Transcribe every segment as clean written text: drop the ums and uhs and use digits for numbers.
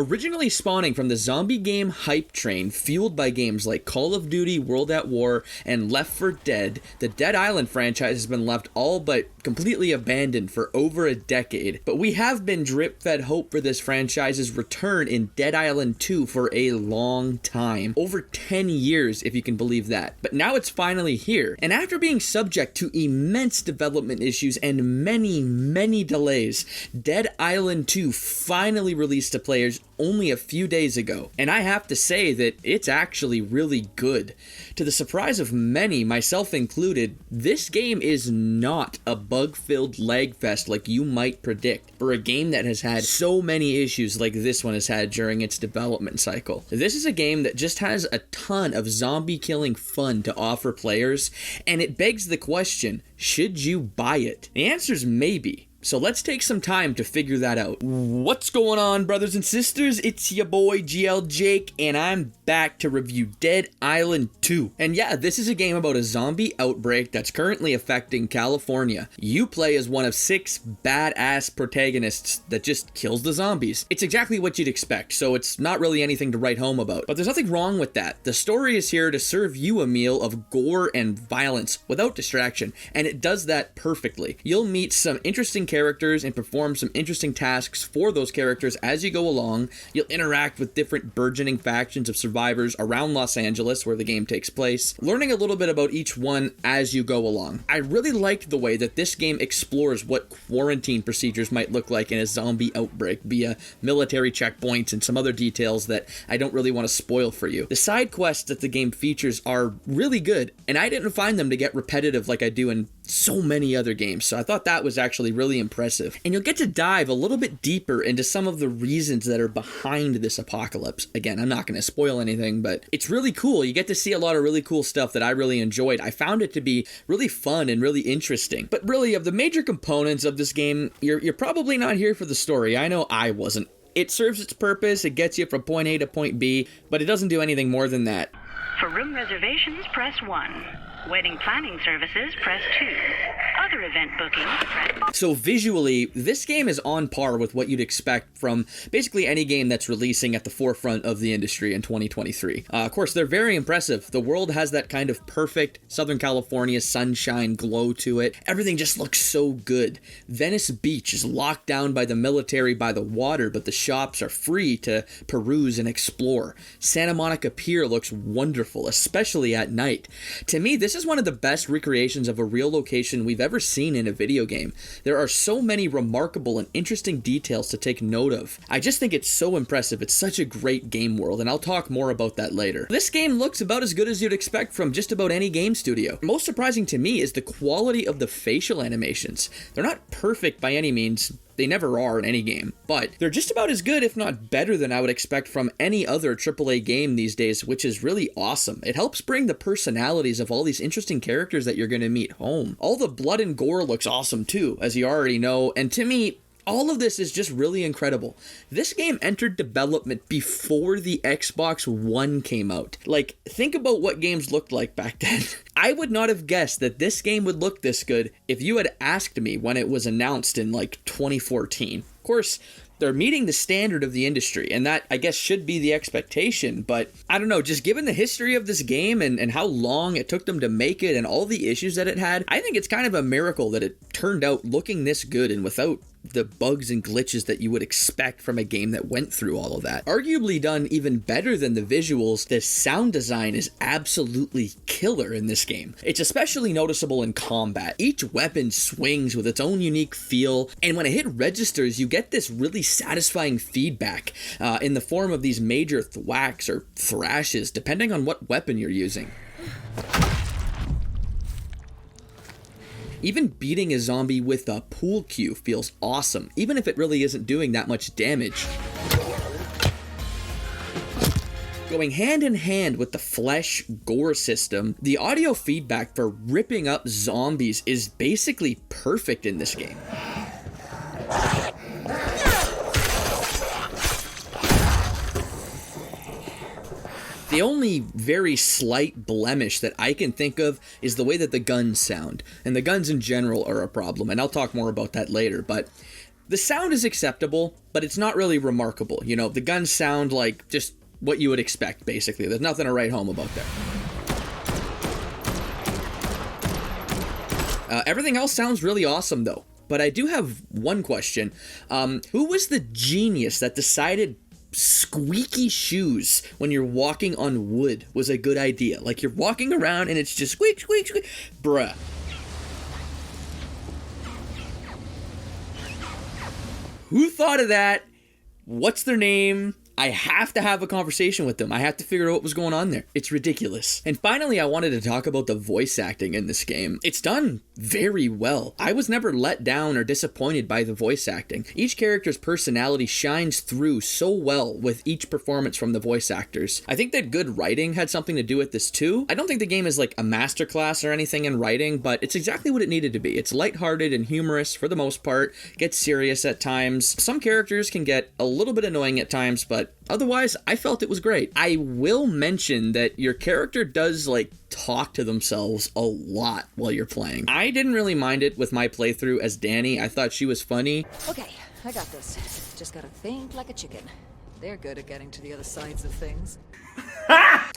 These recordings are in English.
Originally spawning from the zombie game hype train fueled by games like Call of Duty, World at War, and Left 4 Dead, the Dead Island franchise has been left all but completely abandoned for over a decade. But we have been drip-fed hope for this franchise's return in Dead Island 2 for a long time. Over 10 years, if you can believe that. But now it's finally here. And after being subject to immense development issues and many delays, Dead Island 2 finally released to players only a few days ago. And I have to say that it's actually really good. To the surprise of many, myself included, this game is not a bug-filled lag fest like you might predict for a game that has had so many issues like this one has had during its development cycle. This is a game that just has a ton of zombie killing fun to offer players, and it begs the question, should you buy it? The answer is maybe. So let's take some time to figure that out. What's going on, brothers and sisters? It's your boy GL Jake, and I'm back to review Dead Island 2. And yeah, this is a game about a zombie outbreak that's currently affecting California. You play as one of 6 badass protagonists that just kills the zombies. It's exactly what you'd expect, so it's not really anything to write home about. But there's nothing wrong with that. The story is here to serve you a meal of gore and violence without distraction, and it does that perfectly. You'll meet some interesting characters and perform some interesting tasks for those characters as you go along. You'll interact with different burgeoning factions of survivors around Los Angeles, where the game takes place, learning a little bit about each one as you go along. I really liked the way that this game explores what quarantine procedures might look like in a zombie outbreak via military checkpoints and some other details that I don't really want to spoil for you. The side quests that the game features are really good, and I didn't find them to get repetitive like I do in so many other games, so I thought that was actually really impressive. And you'll get to dive a little bit deeper into some of the reasons that are behind this apocalypse. Again, I'm not going to spoil anything, but it's really cool. You get to see a lot of really cool stuff that I really enjoyed. I found it to be really fun and really interesting. But really, of the major components of this game, you're probably not here for the story. I know I wasn't. It serves its purpose, it gets you from point A to point B, but it doesn't do anything more than that. For room reservations, press 1. Wedding planning services, press 2. Other event bookings, press... So visually, this game is on par with what you'd expect from basically any game that's releasing at the forefront of the industry in 2023. Of course, they're very impressive. The world has that kind of perfect Southern California sunshine glow to it. Everything just looks so good. Venice Beach is locked down by the military by the water, but the shops are free to peruse and explore. Santa Monica Pier looks wonderful, especially at night. To me, this is one of the best recreations of a real location we've ever seen in a video game. There are so many remarkable and interesting details to take note of. I just think it's so impressive. It's such a great game world, and I'll talk more about that later. This game looks about as good as you'd expect from just about any game studio. Most surprising to me is the quality of the facial animations. They're not perfect by any means. They never are in any game, but they're just about as good, if not better, than I would expect from any other AAA game these days, which is really awesome. It helps bring the personalities of all these interesting characters that you're going to meet home. All the blood and gore looks awesome too, as you already know, and to me, all of this is just really incredible. This game entered development before the Xbox One came out. Like, think about what games looked like back then. I would not have guessed that this game would look this good if you had asked me when it was announced in like 2014. Of course, they're meeting the standard of the industry, and that, I guess, should be the expectation, but I don't know, just given the history of this game and how long it took them to make it and all the issues that it had, I think it's kind of a miracle that it turned out looking this good and without the bugs and glitches that you would expect from a game that went through all of that. Arguably done even better than the visuals, the sound design is absolutely killer in this game. It's especially noticeable in combat. Each weapon swings with its own unique feel, and when a hit registers, you get this really satisfying feedback in the form of these major thwacks or thrashes, depending on what weapon you're using. Even beating a zombie with a pool cue feels awesome, even if it really isn't doing that much damage. Going hand in hand with the flesh gore system, the audio feedback for ripping up zombies is basically perfect in this game. The only very slight blemish that I can think of is the way that the guns sound. And the guns in general are a problem, and I'll talk more about that later, but The sound is acceptable, but it's not really remarkable. You know, the guns sound like just what you would expect, basically. There's nothing to write home about there. Everything else sounds really awesome, though. But I do have one question. Who was the genius that decided squeaky shoes when you're walking on wood was a good idea? Like, you're walking around and it's just squeak, squeak, squeak. Bruh. Who thought of that? What's their name? I have to have a conversation with them. I have to figure out what was going on there. It's ridiculous. And finally, I wanted to talk about the voice acting in this game. It's done very well. I was never let down or disappointed by the voice acting. Each character's personality shines through so well with each performance from the voice actors. I think that good writing had something to do with this too. I don't think the game is like a masterclass or anything in writing, but it's exactly what it needed to be. It's lighthearted and humorous for the most part, gets serious at times. Some characters can get a little bit annoying at times, but otherwise, I felt it was great. I will mention that your character does, like, talk to themselves a lot while you're playing. I didn't really mind it with my playthrough as Danny. I thought she was funny. Okay, I got this. Just gotta think like a chicken. They're good at getting to the other sides of things.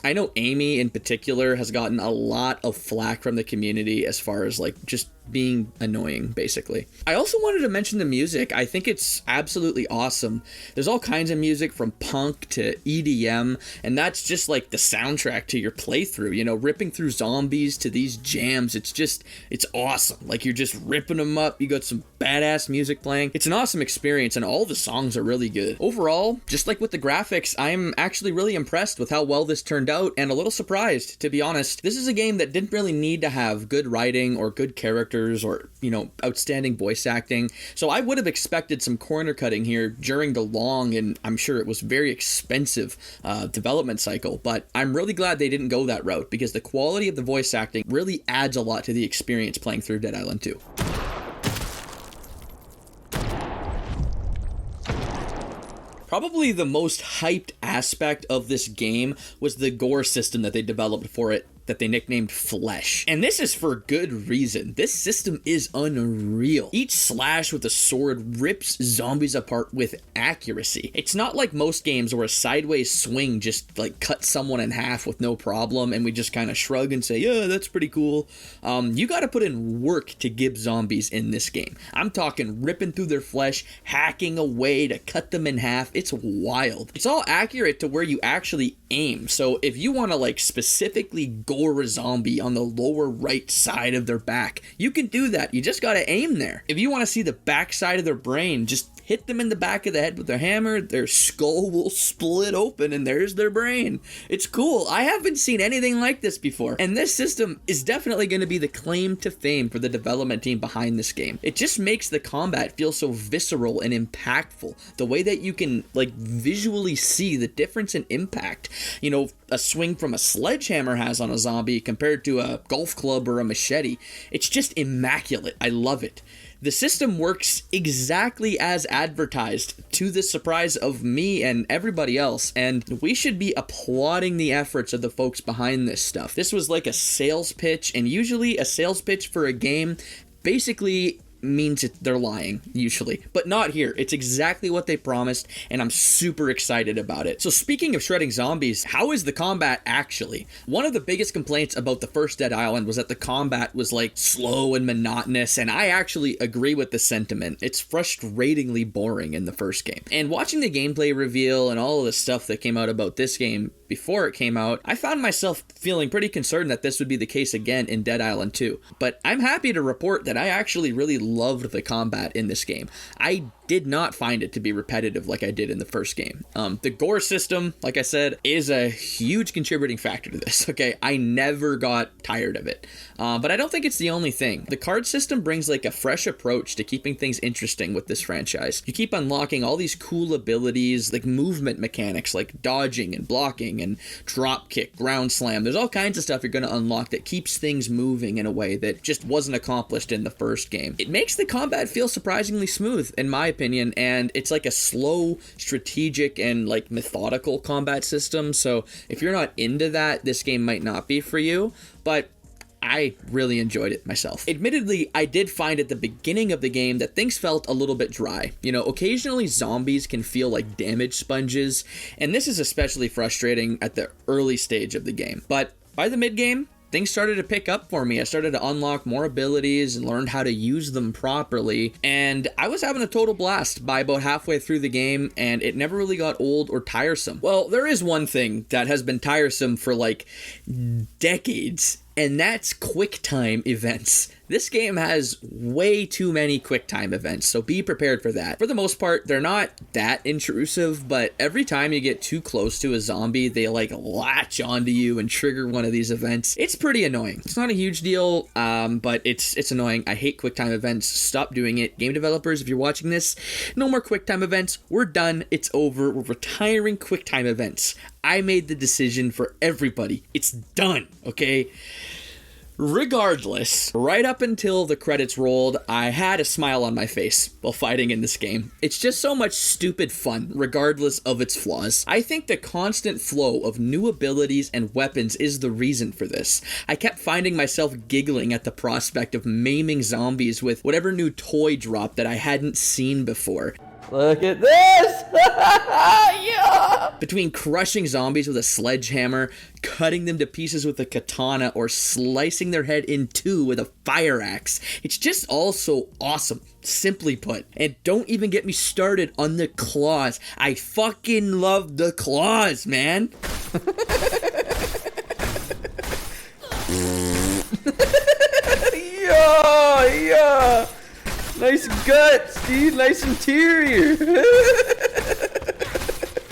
I know Amy in particular has gotten a lot of flack from the community as far as, like, just being annoying, basically. I also wanted to mention the music. I think it's absolutely awesome. There's all kinds of music from punk to EDM, and that's just like the soundtrack to your playthrough, you know, ripping through zombies to these jams. It's awesome. Like, you're just ripping them up. You got some badass music playing. It's an awesome experience, and all the songs are really good. Overall, just like with the graphics, I'm actually really impressed with how well this turned out, and a little surprised, to be honest. This is a game that didn't really need to have good writing or good characters or, you know, outstanding voice acting. So I would have expected some corner cutting here during the long, and I'm sure it was very expensive development cycle, but I'm really glad they didn't go that route because the quality of the voice acting really adds a lot to the experience playing through Dead Island 2. Probably the most hyped aspect of this game was the Gore system that they developed for it, that they nicknamed Flesh. And this is for good reason. This system is unreal. Each slash with a sword rips zombies apart with accuracy. It's not like most games where a sideways swing just like cuts someone in half with no problem and we just kind of shrug and say, yeah, that's pretty cool. You gotta put in work to give zombies in this game. I'm talking ripping through their flesh, hacking away to cut them in half. It's wild. It's all accurate to where you actually aim. So if you want to like specifically gore a zombie on the lower right side of their back, you can do that. You just gotta aim there. If you want to see the back side of their brain, just hit them in the back of the head with a hammer, their skull will split open and there's their brain. It's cool. I haven't seen anything like this before. And this system is definitely going to be the claim to fame for the development team behind this game. It just makes the combat feel so visceral and impactful. The way that you can like visually see the difference in impact. You know, a swing from a sledgehammer has on a zombie compared to a golf club or a machete. It's just immaculate. I love it. The system works exactly as advertised, to the surprise of me and everybody else, and we should be applauding the efforts of the folks behind this stuff. This was like a sales pitch, and usually a sales pitch for a game basically means they're lying, usually. But not here. It's exactly what they promised, and I'm super excited about it. So speaking of shredding zombies, how is the combat actually? One of the biggest complaints about the first Dead Island was that the combat was like slow and monotonous, and I actually agree with the sentiment. It's frustratingly boring in the first game. And watching the gameplay reveal and all of the stuff that came out about this game before it came out, I found myself feeling pretty concerned that this would be the case again in Dead Island 2. But I'm happy to report that I actually really loved the combat in this game. I did not find it to be repetitive like I did in the first game. The Gore system, like I said, is a huge contributing factor to this, okay? I never got tired of it. But I don't think it's the only thing. The card system brings like a fresh approach to keeping things interesting with this franchise. You keep unlocking all these cool abilities, like movement mechanics, like dodging and blocking and drop kick, ground slam. There's all kinds of stuff you're going to unlock that keeps things moving in a way that just wasn't accomplished in the first game. It makes the combat feel surprisingly smooth, in my opinion, and it's like a slow, strategic, and like methodical combat system. So if you're not into that, this game might not be for you. But I really enjoyed it myself. Admittedly, I did find at the beginning of the game that things felt a little bit dry. You know, occasionally zombies can feel like damage sponges, and this is especially frustrating at the early stage of the game. But by the mid-game, things started to pick up for me. I started to unlock more abilities and learned how to use them properly, and I was having a total blast by about halfway through the game, and it never really got old or tiresome. Well, there is one thing that has been tiresome for like decades, and that's QuickTime events. This game has way too many QuickTime events, so be prepared for that. For the most part, they're not that intrusive, but every time you get too close to a zombie, they like latch onto you and trigger one of these events. It's pretty annoying. It's not a huge deal, but it's annoying. I hate QuickTime events. Stop doing it. Game developers, if you're watching this, no more QuickTime events. We're done. It's over. We're retiring QuickTime events. I made the decision for everybody. It's done, okay? Regardless, right up until the credits rolled, I had a smile on my face while fighting in this game. It's just so much stupid fun, regardless of its flaws. I think the constant flow of new abilities and weapons is the reason for this. I kept finding myself giggling at the prospect of maiming zombies with whatever new toy drop that I hadn't seen before. Look at this! Yeah! Between crushing zombies with a sledgehammer, cutting them to pieces with a katana, or slicing their head in two with a fire axe, it's just all so awesome, simply put. And don't even get me started on the claws. I fucking love the claws, man. Yeah! Nice guts, dude. Nice interior.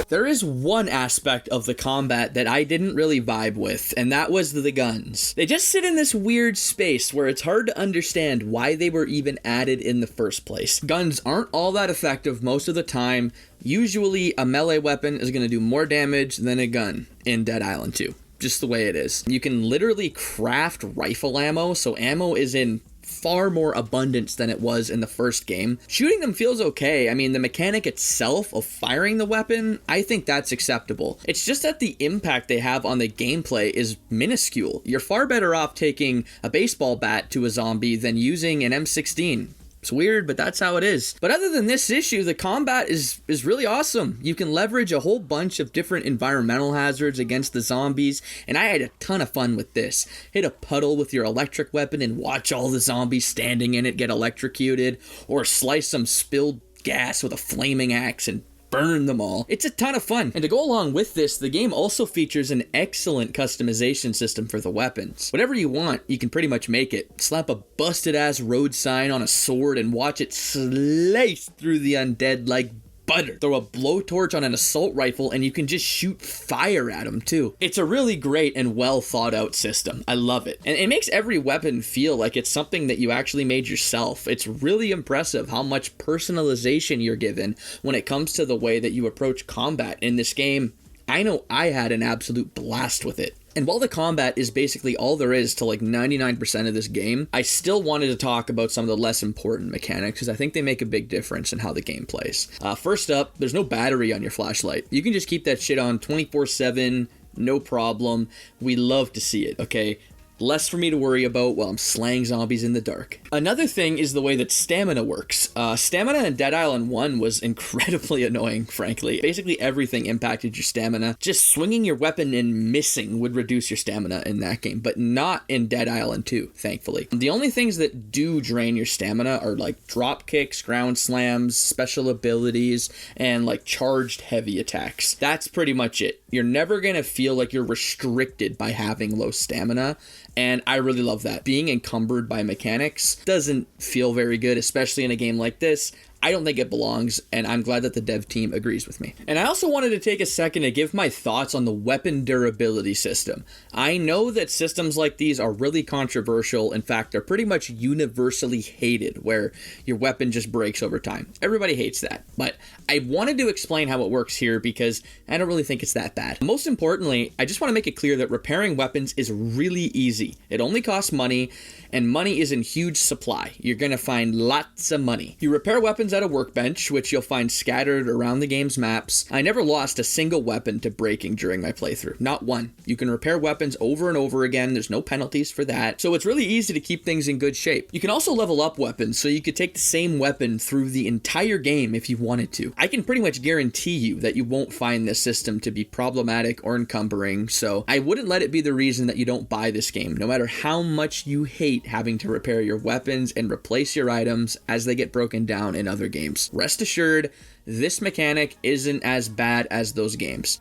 There is one aspect of the combat that I didn't really vibe with, and that was the guns. They just sit in this weird space where it's hard to understand why they were even added in the first place. Guns aren't all that effective most of the time. Usually a melee weapon is going to do more damage than a gun in Dead Island 2. Just the way it is. You can literally craft rifle ammo, so ammo is in far more abundance than it was in the first game. Shooting them feels okay. I mean, the mechanic itself of firing the weapon, I think that's acceptable. It's just that the impact they have on the gameplay is minuscule. You're far better off taking a baseball bat to a zombie than using an M16. It's weird, but that's how it is. But other than this issue, the combat is really awesome. You can leverage a whole bunch of different environmental hazards against the zombies, and I had a ton of fun with this. Hit a puddle with your electric weapon and watch all the zombies standing in it get electrocuted, or slice some spilled gas with a flaming axe and burn them all. It's a ton of fun. And to go along with this, the game also features an excellent customization system for the weapons. Whatever you want, you can pretty much make it. Slap a busted ass road sign on a sword and watch it slice through the undead like butter. Throw a blowtorch on an assault rifle and you can just shoot fire at them too. It's a really great and well thought out system. I love it. And it makes every weapon feel like it's something that you actually made yourself. It's really impressive how much personalization you're given when it comes to the way that you approach combat in this game. I know I had an absolute blast with it. And while the combat is basically all there is to like 99% of this game, I still wanted to talk about some of the less important mechanics because I think they make a big difference in how the game plays. First up, there's no battery on your flashlight. You can just keep that shit on 24/7, no problem. We love to see it, okay? Less for me to worry about while I'm slaying zombies in the dark. Another thing is the way that stamina works. Stamina in Dead Island 1 was incredibly annoying, frankly. Basically everything impacted your stamina. Just swinging your weapon and missing would reduce your stamina in that game, but not in Dead Island 2, thankfully. The only things that do drain your stamina are like drop kicks, ground slams, special abilities, and like charged heavy attacks. That's pretty much it. You're never gonna feel like you're restricted by having low stamina. And I really love that. Being encumbered by mechanics doesn't feel very good, especially in a game like this. I don't think it belongs, and I'm glad that the dev team agrees with me. And I also wanted to take a second to give my thoughts on the weapon durability system. I know that systems like these are really controversial. In fact, they're pretty much universally hated, where your weapon just breaks over time. Everybody hates that, but I wanted to explain how it works here because I don't really think it's that bad. Most importantly, I just want to make it clear that repairing weapons is really easy. It only costs money, and money is in huge supply. You're going to find lots of money. You repair weapons comes at a workbench, which you'll find scattered around the game's maps. I never lost a single weapon to breaking during my playthrough. Not one. You can repair weapons over and over again. There's no penalties for that. So it's really easy to keep things in good shape. You can also level up weapons, so you could take the same weapon through the entire game if you wanted to. I can pretty much guarantee you that you won't find this system to be problematic or encumbering, so I wouldn't let it be the reason that you don't buy this game, no matter how much you hate having to repair your weapons and replace your items as they get broken down in other games. Rest assured, this mechanic isn't as bad as those games.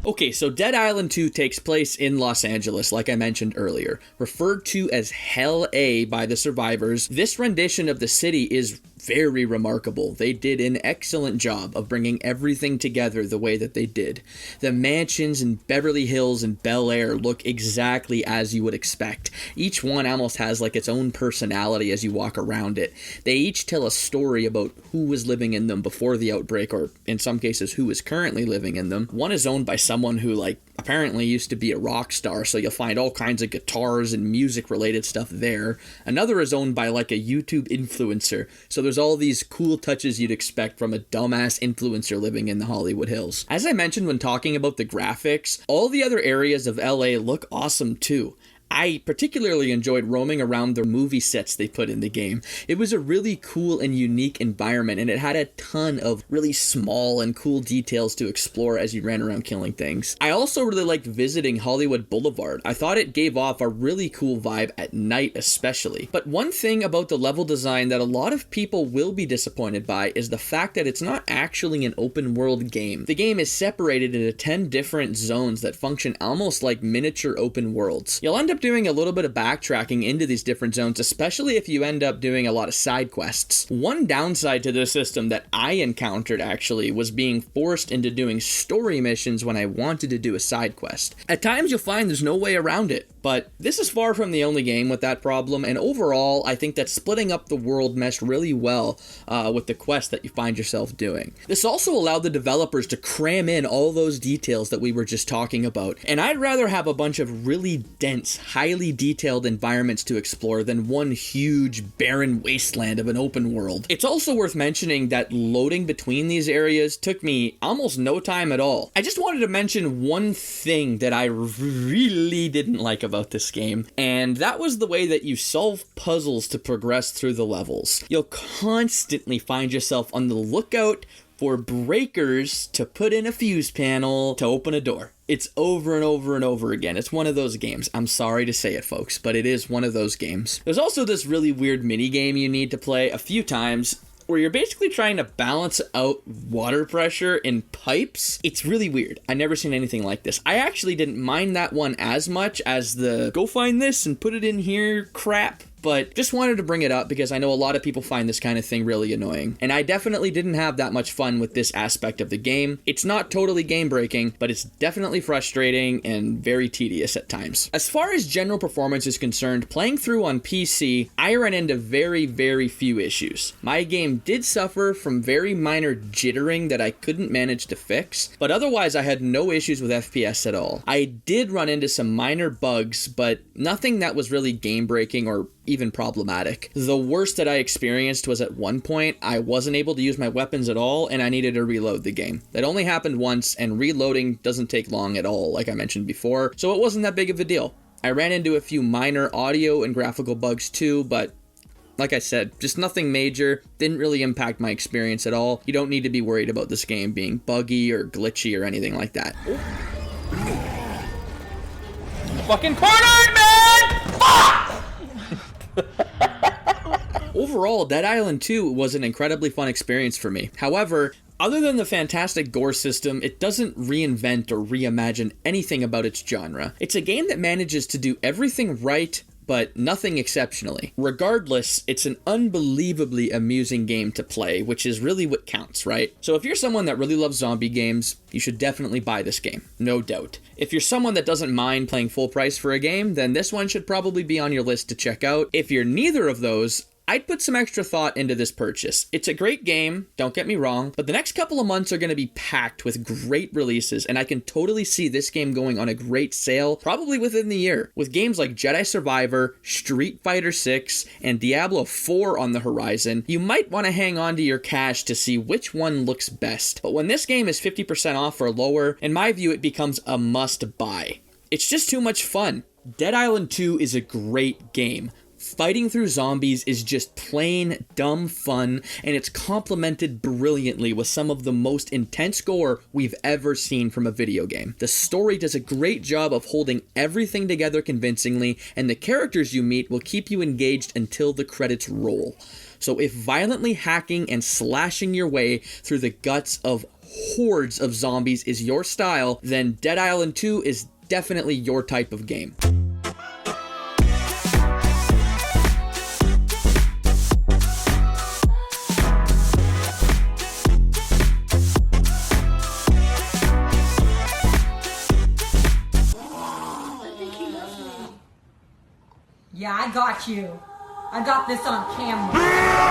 Okay, so Dead Island 2 takes place in Los Angeles, like I mentioned earlier. Referred to as Hell A by the survivors, this rendition of the city is very remarkable. They did an excellent job of bringing everything together the way that they did. The mansions in Beverly Hills and Bel Air look exactly as you would expect. Each one almost has like its own personality as you walk around it. They each tell a story about who was living in them before the outbreak, or in some cases who is currently living in them. One is owned by someone who apparently used to be a rock star, so you'll find all kinds of guitars and music related stuff there. Another is owned by a YouTube influencer, so there's all these cool touches you'd expect from a dumbass influencer living in the Hollywood Hills. As I mentioned when talking about the graphics, all the other areas of LA look awesome too. I particularly enjoyed roaming around the movie sets they put in the game. It was a really cool and unique environment, and it had a ton of really small and cool details to explore as you ran around killing things. I also really liked visiting Hollywood Boulevard. I thought it gave off a really cool vibe at night especially. But one thing about the level design that a lot of people will be disappointed by is the fact that it's not actually an open world game. The game is separated into 10 different zones that function almost like miniature open worlds. You'll end up doing a little bit of backtracking into these different zones, especially if you end up doing a lot of side quests. One downside to this system that I encountered actually was being forced into doing story missions when I wanted to do a side quest. At times you'll find there's no way around it, but this is far from the only game with that problem, and overall I think that splitting up the world meshed really well with the quest that you find yourself doing. This also allowed the developers to cram in all those details that we were just talking about, and I'd rather have a bunch of really dense, highly detailed environments to explore than one huge barren wasteland of an open world. It's also worth mentioning that loading between these areas took me almost no time at all. I just wanted to mention one thing that I really didn't like about this game, and that was the way that you solve puzzles to progress through the levels. You'll constantly find yourself on the lookout for breakers to put in a fuse panel to open a door. It's over and over and over again. It's one of those games. I'm sorry to say it, folks, but it is one of those games. There's also this really weird mini game you need to play a few times where you're basically trying to balance out water pressure in pipes. It's really weird. I've never seen anything like this. I actually didn't mind that one as much as the go find this and put it in here crap. But just wanted to bring it up because I know a lot of people find this kind of thing really annoying. And I definitely didn't have that much fun with this aspect of the game. It's not totally game breaking, but it's definitely frustrating and very tedious at times. As far as general performance is concerned, playing through on PC, I ran into very, very few issues. My game did suffer from very minor jittering that I couldn't manage to fix, but otherwise I had no issues with FPS at all. I did run into some minor bugs, but nothing that was really game breaking or even problematic. The worst that I experienced was at one point I wasn't able to use my weapons at all and I needed to reload the game. That only happened once, and reloading doesn't take long at all, like I mentioned before, so it wasn't that big of a deal. I ran into a few minor audio and graphical bugs too, but like I said, just nothing major, didn't really impact my experience at all. You don't need to be worried about this game being buggy or glitchy or anything like that. Fucking cornered, man! Fuck! Overall, Dead Island 2 was an incredibly fun experience for me. However, other than the fantastic gore system, it doesn't reinvent or reimagine anything about its genre. It's a game that manages to do everything right, but nothing exceptionally. Regardless, it's an unbelievably amusing game to play, which is really what counts, right? So if you're someone that really loves zombie games, you should definitely buy this game, no doubt. If you're someone that doesn't mind paying full price for a game, then this one should probably be on your list to check out. If you're neither of those, I'd put some extra thought into this purchase. It's a great game, don't get me wrong, but the next couple of months are going to be packed with great releases, and I can totally see this game going on a great sale, probably within the year. With games like Jedi Survivor, Street Fighter 6, and Diablo 4 on the horizon, you might want to hang on to your cash to see which one looks best. But when this game is 50% off or lower, in my view, it becomes a must-buy. It's just too much fun. Dead Island 2 is a great game. Fighting through zombies is just plain dumb fun, and it's complemented brilliantly with some of the most intense gore we've ever seen from a video game. The story does a great job of holding everything together convincingly, and the characters you meet will keep you engaged until the credits roll. So if violently hacking and slashing your way through the guts of hordes of zombies is your style, then Dead Island 2 is definitely your type of game. Yeah, I got you. I got this on camera.